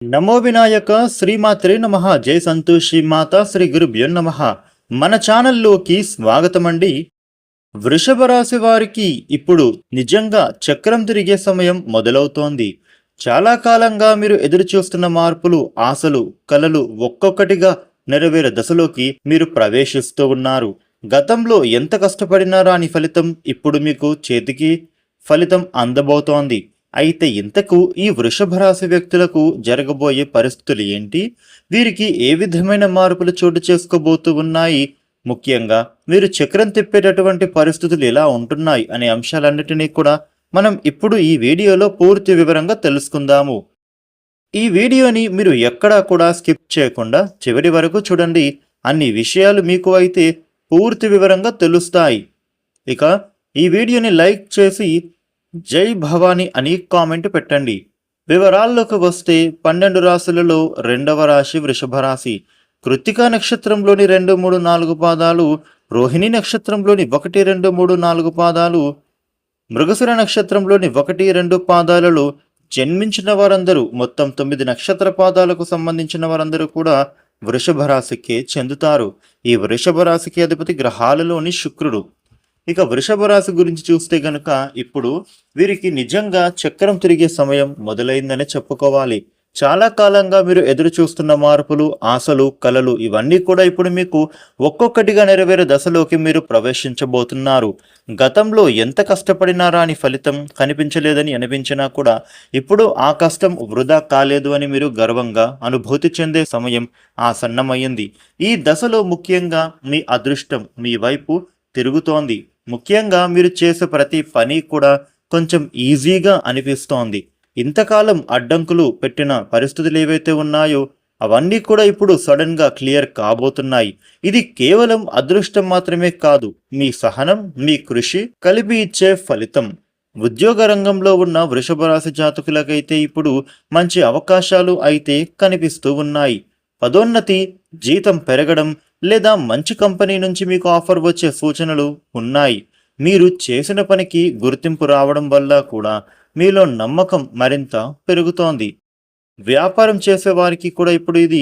నమో వినాయక శ్రీమాత్రే నమః. జై సంతోషి మాత శ్రీ గురుభ్యో నమః. మన ఛానల్లోకి స్వాగతమండి. వృషభ రాశి వారికి ఇప్పుడు నిజంగా చక్రం తిరిగే సమయం మొదలవుతోంది. చాలా కాలంగా మీరు ఎదురు చూస్తున్న మార్పులు, ఆశలు, కలలు ఒక్కొక్కటిగా నెరవేరే దశలోకి మీరు ప్రవేశిస్తూ ఉన్నారు. గతంలో ఎంత కష్టపడినా రాని ఫలితం ఇప్పుడు మీకు చేతికి ఫలితం అందబోతోంది. అయితే ఇంతకు ఈ వృషభ రాశి వ్యక్తులకు జరగబోయే పరిస్థితులు ఏంటి? వీరికి ఏ విధమైన మార్పులు చోటు చేసుకోబోతూ ఉన్నాయి? ముఖ్యంగా మీరు చక్రం తిప్పేటటువంటి పరిస్థితులు ఎలా ఉంటున్నాయి అనే అంశాలన్నిటినీ కూడా మనం ఇప్పుడు ఈ వీడియోలో పూర్తి వివరంగా తెలుసుకుందాము. ఈ వీడియోని మీరు ఎక్కడా కూడా స్కిప్ చేయకుండా చివరి వరకు చూడండి. అన్ని విషయాలు మీకు అయితే పూర్తి వివరంగా తెలుస్తాయి. ఇక ఈ వీడియోని లైక్ చేసి జై భవాని అని కామెంట్ పెట్టండి. వివరాల్లోకి వస్తే 12 రాశులలో రెండవ రాశి వృషభ రాశి. కృత్తికా నక్షత్రంలోని 2, 3, 4 పాదాలు, రోహిణి నక్షత్రంలోని 1, 2, 3, 4 పాదాలు, మృగశిర నక్షత్రంలోని 1, 2 పాదాలలో జన్మించిన వారందరూ, మొత్తం 9 నక్షత్ర పాదాలకు సంబంధించిన వారందరూ కూడా వృషభ రాశికే చెందుతారు. ఈ వృషభ రాశికి అధిపతి గ్రహాలలోని శుక్రుడు. ఇక వృషభ రాశి గురించి చూస్తే గనుక ఇప్పుడు వీరికి నిజంగా చక్రం తిరిగే సమయం మొదలైందని చెప్పుకోవాలి. చాలా కాలంగా మీరు ఎదురు చూస్తున్న మార్పులు, ఆశలు, కలలు ఇవన్నీ కూడా ఇప్పుడు మీకు ఒక్కొక్కటిగా నెరవేరే దశలోకి మీరు ప్రవేశించబోతున్నారు. గతంలో ఎంత కష్టపడినా రాని ఫలితం కనిపించలేదని అనిపించినా కూడా ఇప్పుడు ఆ కష్టం వృధా కాలేదు అని మీరు గర్వంగా అనుభూతి చెందే సమయం ఆసన్నమైంది. ఈ దశలో ముఖ్యంగా మీ అదృష్టం మీ వైపు తిరుగుతోంది. ముఖ్యంగా మీరు చేసే ప్రతి పని కూడా కొంచెం ఈజీగా అనిపిస్తోంది. ఇంతకాలం అడ్డంకులు పెట్టిన పరిస్థితులు ఏవైతే ఉన్నాయో అవన్నీ కూడా ఇప్పుడు సడన్ గా క్లియర్ కాబోతున్నాయి. ఇది కేవలం అదృష్టం మాత్రమే కాదు, మీ సహనం, మీ కృషి కలిపి ఇచ్చే ఫలితం. ఉద్యోగ రంగంలో ఉన్న వృషభ రాశి జాతకులకైతే ఇప్పుడు మంచి అవకాశాలు అయితే కనిపిస్తూ ఉన్నాయి. పదోన్నతి, జీతం పెరగడం లేదా మంచి కంపెనీ నుంచి మీకు ఆఫర్ వచ్చే సూచనలు ఉన్నాయి. మీరు చేసిన పనికి గుర్తింపు రావడం వల్ల కూడా మీలో నమ్మకం మరింత పెరుగుతోంది. వ్యాపారం చేసే వారికి కూడా ఇప్పుడు ఇది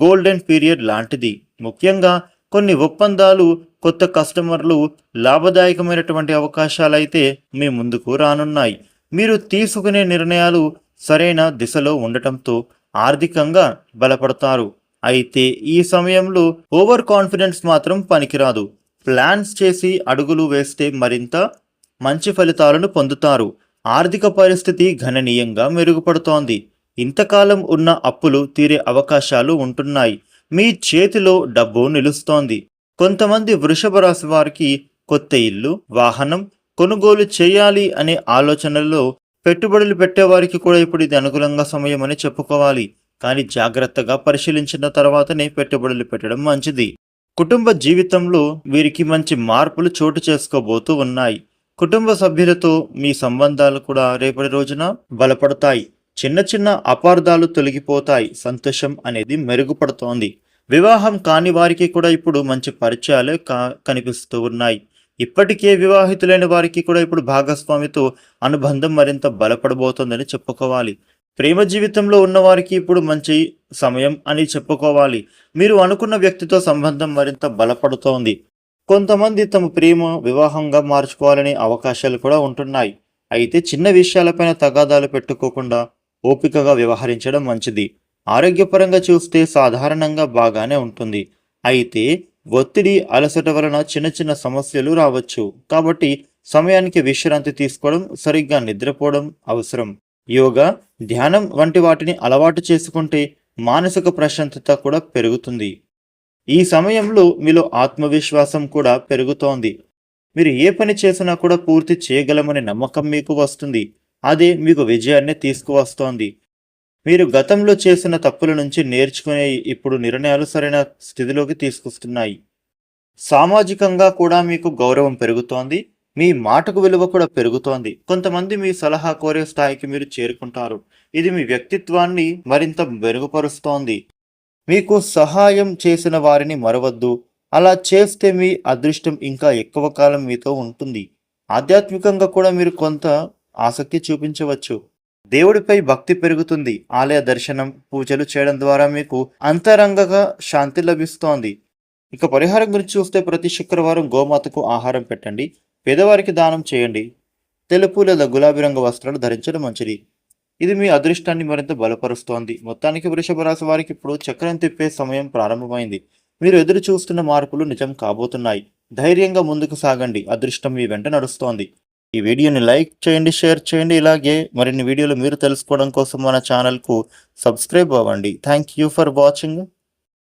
గోల్డెన్ పీరియడ్ లాంటిది. ముఖ్యంగా కొన్ని ఒప్పందాలు, కొత్త కస్టమర్లు, లాభదాయకమైనటువంటి అవకాశాలైతే మీ ముందుకు రానున్నాయి. మీరు తీసుకునే నిర్ణయాలు సరైన దిశలో ఉండటంతో ఆర్థికంగా బలపడతారు. అయితే ఈ సమయంలో ఓవర్ కాన్ఫిడెన్స్ మాత్రం పనికిరాదు. ప్లాన్స్ చేసి అడుగులు వేస్తే మరింత మంచి ఫలితాలను పొందుతారు. ఆర్థిక పరిస్థితి గణనీయంగా మెరుగుపడుతోంది. ఇంతకాలం ఉన్న అప్పులు తీరే అవకాశాలు ఉంటున్నాయి. మీ చేతిలో డబ్బు నిలుస్తోంది. కొంతమంది వృషభ రాశి వారికి కొత్త ఇల్లు, వాహనం కొనుగోలు చేయాలి అనే ఆలోచనల్లో పెట్టుబడులు పెట్టేవారికి కూడా ఇప్పుడు ఇది అనుకూలంగా సమయం అని చెప్పుకోవాలి. కానీ జాగ్రత్తగా పరిశీలించిన తర్వాతనే పెట్టుబడులు పెట్టడం మంచిది. కుటుంబ జీవితంలో వీరికి మంచి మార్పులు చోటు చేసుకోబోతూ ఉన్నాయి. కుటుంబ సభ్యులతో మీ సంబంధాలు కూడా రేపటి రోజున బలపడతాయి. చిన్న చిన్న అపార్థాలు తొలగిపోతాయి. సంతోషం అనేది మెరుగుపడుతోంది. వివాహం కాని వారికి కూడా ఇప్పుడు మంచి పరిచయాలు కనిపిస్తూ ఉన్నాయి. ఇప్పటికే వివాహితులైన వారికి కూడా ఇప్పుడు భాగస్వామితో అనుబంధం మరింత బలపడబోతోందని చెప్పుకోవాలి. ప్రేమ జీవితంలో ఉన్నవారికి ఇప్పుడు మంచి సమయం అని చెప్పుకోవాలి. మీరు అనుకున్న వ్యక్తితో సంబంధం మరింత బలపడుతోంది. కొంతమంది తమ ప్రేమ వివాహంగా మార్చుకోవాలనే అవకాశాలు కూడా ఉంటున్నాయి. అయితే చిన్న విషయాలపైన తగాదాలు పెట్టుకోకుండా ఓపికగా వ్యవహరించడం మంచిది. ఆరోగ్యపరంగా చూస్తే సాధారణంగా బాగానే ఉంటుంది. అయితే ఒత్తిడి, అలసట వలన చిన్న చిన్న సమస్యలు రావచ్చు. కాబట్టి సమయానికి విశ్రాంతి తీసుకోవడం, సరిగ్గా నిద్రపోవడం అవసరం. యోగా, ధ్యానం వంటి వాటిని అలవాటు చేసుకుంటే మానసిక ప్రశాంతత కూడా పెరుగుతుంది. ఈ సమయంలో మీలో ఆత్మవిశ్వాసం కూడా పెరుగుతోంది. మీరు ఏ పని చేసినా కూడా పూర్తి చేయగలమనే నమ్మకం మీకు వస్తుంది. అదే మీకు విజయాన్ని తీసుకువస్తోంది. మీరు గతంలో చేసిన తప్పుల నుంచి నేర్చుకునే ఇప్పుడు నిర్ణయాలు సరైన స్థితిలోకి తీసుకొస్తున్నాయి. సామాజికంగా కూడా మీకు గౌరవం పెరుగుతోంది. మీ మాటకు విలువ కూడా పెరుగుతోంది. కొంతమంది మీ సలహా కోరే స్థాయికి మీరు చేరుకుంటారు. ఇది మీ వ్యక్తిత్వాన్ని మరింత మెరుగుపరుస్తోంది. మీకు సహాయం చేసిన వారిని మరవద్దు. అలా చేస్తే మీ అదృష్టం ఇంకా ఎక్కువ కాలం మీతో ఉంటుంది. ఆధ్యాత్మికంగా కూడా మీరు కొంత ఆసక్తి చూపించవచ్చు. దేవుడిపై భక్తి పెరుగుతుంది. ఆలయ దర్శనం, పూజలు చేయడం ద్వారా మీకు అంతరంగంగా శాంతి లభిస్తోంది. ఇక పరిహారం గురించి చూస్తే ప్రతి శుక్రవారం గోమాతకు ఆహారం పెట్టండి. పేదవారికి దానం చేయండి. తెలుపు లేదా గులాబీ రంగు వస్త్రాలు ధరించడం మంచిది. ఇది మీ అదృష్టాన్ని మరింత బలపరుస్తోంది. మొత్తానికి వృషభ రాశి వారికి ఇప్పుడు చక్రం తిప్పే సమయం ప్రారంభమైంది. మీరు ఎదురు చూస్తున్న మార్పులు నిజం కాబోతున్నాయి. ధైర్యంగా ముందుకు సాగండి. అదృష్టం మీ వెంట నడుస్తోంది. ఈ వీడియోని లైక్ చేయండి, షేర్ చేయండి. ఇలాగే మరిన్ని వీడియోలు మీరు తెలుసుకోవడం కోసం మన ఛానల్కు సబ్స్క్రైబ్ అవ్వండి. Thank you for watching.